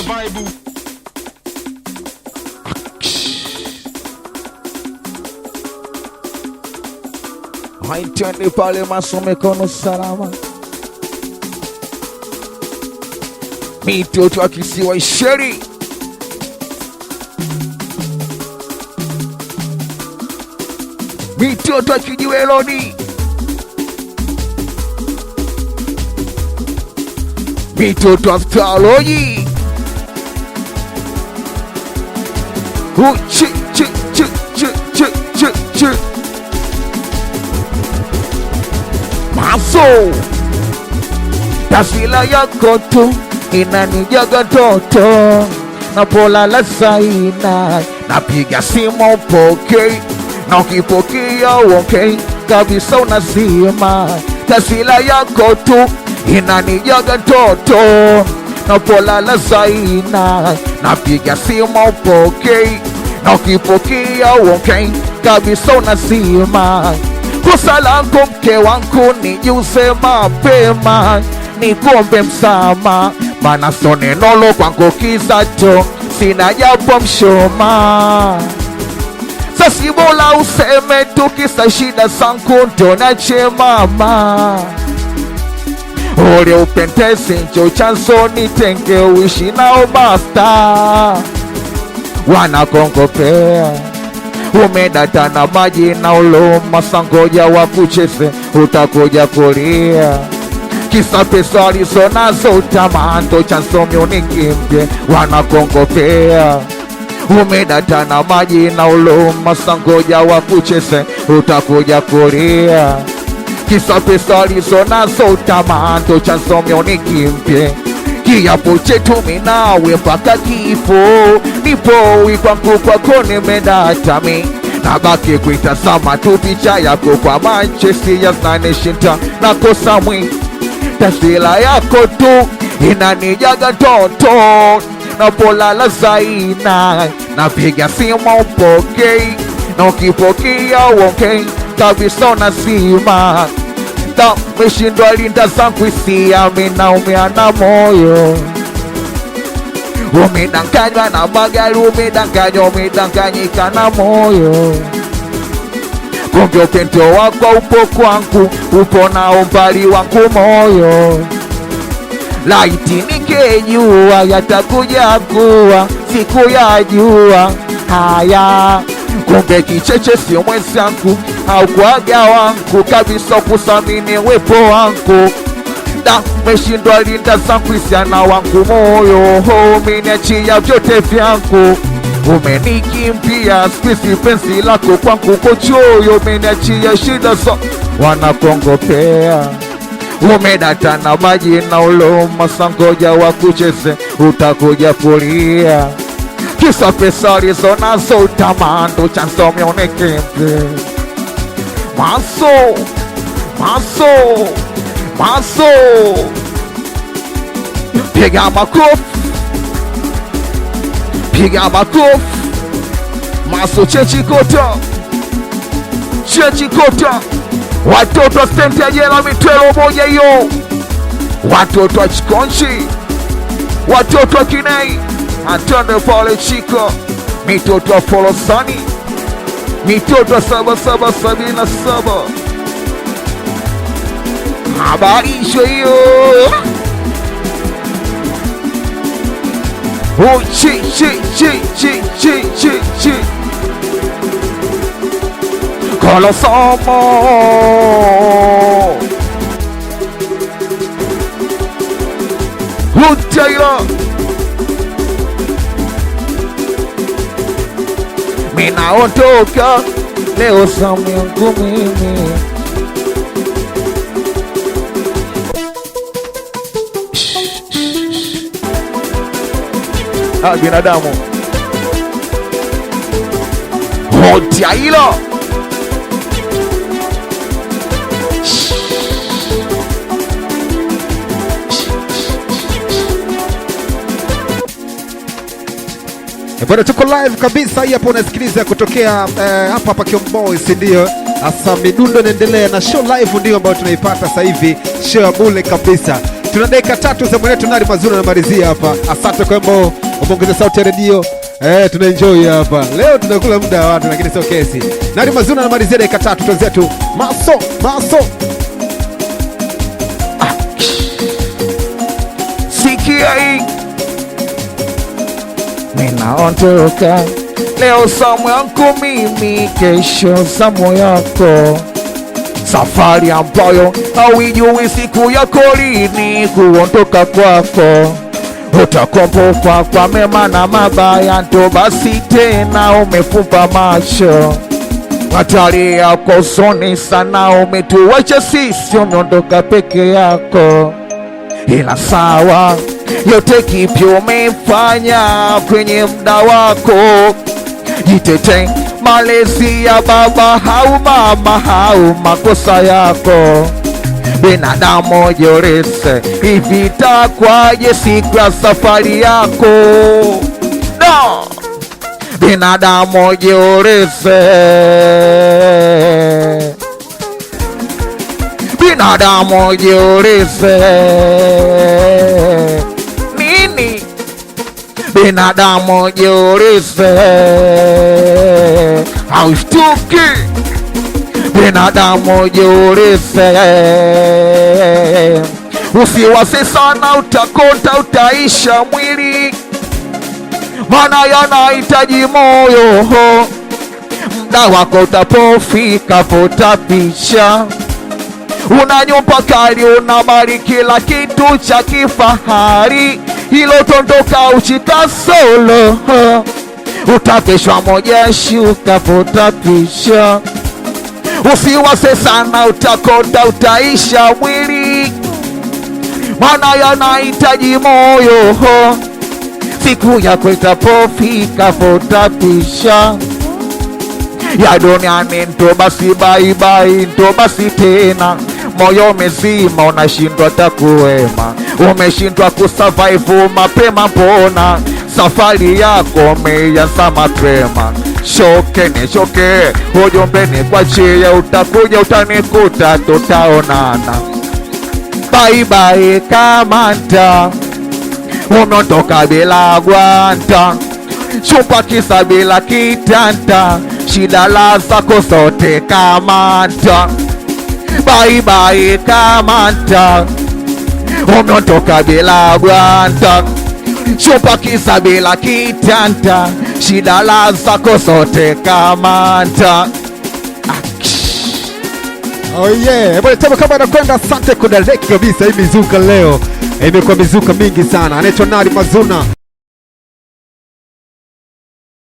Bible. Haitende pale masome kono salama. Mitoto wa kisiwa Isheri. Mitoto wa kijiwe Lodi. Mitoto wa Staloji. Chi chi chi chi chi chi chi. Maso taswira yako tu inanijaga toto, napolala saina napiga simu upokei, na ukipokea okay kabisa unazima. Taswira yako tu inanijaga toto, napolala saina napiga simu upokei, na ukipokea okay kabisa unazima. Kosa langu mke wangu nijuze mapema, nikuombe msamaha, maana sio neno kwangu kizato, sina japo mshoma. Sasa bora useme tu kisa shida zangu ndo nache mama. Ule upendezi njo chanzo nitenge uishi nao basta. Wanakongopea umedata na maji na uloma, sangoja wakucheze utakuja kulia. Kisa pesa alizo nazo tamando chanzo miunikimbye. Wanakongopea umedata na maji na uloma, sangoja wakucheze utakuja kulia. Kisa pesa alizo nazo tamando chanzo miunikimbye. Kiapo chetu minawe mpaka kifo, nipo ikwangu kwako nimedata mi, nabaki kuitazama tu picha yako kwa Manchester ya znaneshinta na kosa mwi. Taswira yako tu inanijaga toto, napolala saina napiga simu upokei, na ukipokea okay kabisa unazima. Meshindwa linda zangu hisia, minaumia na moyo. Umedanganywa na magari, umedanganyika na moyo. Kumbe upendo wako upo kwangu, upo na umbali wangu moyo. Laiti nikejua yatakuja kuwa siku ya jua haya. Kumbe kicheche sio mwenzangu, au kwaga wangu kabisa kusamini wepo wangu. Meshindwa linda zangu isiana wangu moyo, umeniachia vyote vyangu. Umenikimbia squeeze penzi lako kwangu kochoyo, umeniachia shida so. Wanakongopea umedata na maji na uloma, sangoja wakucheze utakuja kulia. Kisa pesa alizo nazo tamando chanzo miunikimbye. Maso maso maso piga makofi, piga makofi. Maso chechikota, chechikota. Watoto wa stendi ya jela mitwelo moja hiyo, watoto wa Chikonchi, watoto wa Kinei, atende pale Chika, mitoto wa Folosani, mitoto wa 7777. Habari hiyo. Oh chi chi chi chi chi chi chi. Kolosomo. Hutaila. Minaondoka leo zamu yangu mimi. Binadamu Hutaila. Bwana, tuko live kabisa hapo, unasikiliza kutokea hapa Kiomboi, si ndio? Asa midundo inaendelea na show live ndio ambayo tunaipata sasa hivi, show bure kabisa. Tuna dakika 3 za mwenetu Nari Mazuna anamalizia hapa. Asante kwa mbo umeongeza sauti ya redio. Tuna enjoy hapa. Leo tunakula muda wa watu lakini sio kesi. Nari Mazuna anamalizia dakika 3 tuanzetu. Maso. Sikia hii. Ninaondoka leo zamu yangu mimi, kesho zamu yako. Safari ambayo hauijui siku yako lini kuondoka kwako. Utakumbukwa kwa mema na mabaya, ndo basi tena umefumba macho. Hatari yako usoni sana, umetuacha sisi, umeondoka peke yako. Ila sawa, yote kipi umefanya kwenye muda wako. Jitete, malezi ya baba au mama au makosa yako. Binadamu jorese, hivi takwaje siku ya safari yako. No! Binadamu jorese, binadamu jorese nini? Binadamu jorese haushtuki. Binadamu jorese, usiwase sana, utakonda utaisha mwili, mana yanahitaji moyo. Muda wako utapofika potapisha. Una nyumba kali, una mali, kila kitu cha kifahari, hilo tondoka uchika solo. Utapishwa moja shuka potapisha. Usiwase sana, utakonda utaisha mwili, mana yanahitaji moyo. Siku yako itapofika potapisha. Ya duniani ndo basi bye bye, ndo basi tena. Moyo mzima unashindwa takuwema, umeshindwa kusurvive mapema. Mbona safari yako umeianza mapema? Shoke ujombeni kwa chia, utakuja utanikuta, tutaonana. Bye bye kamanda, umeondoka bila gwanta, chupa kisa bila kitanda, shida la zako zote kamanda. Bye bye kamanda, umeondoka bila gwanta, chupa kisa bila kitanda, shida la zako zote kamanda. Oh yeah, bwana tamo kama anakwenda. Asante kwa direct kabisa. Hii mizuka leo imekuwa mizuka mingi sana. Anaitwa Nari Mazuna.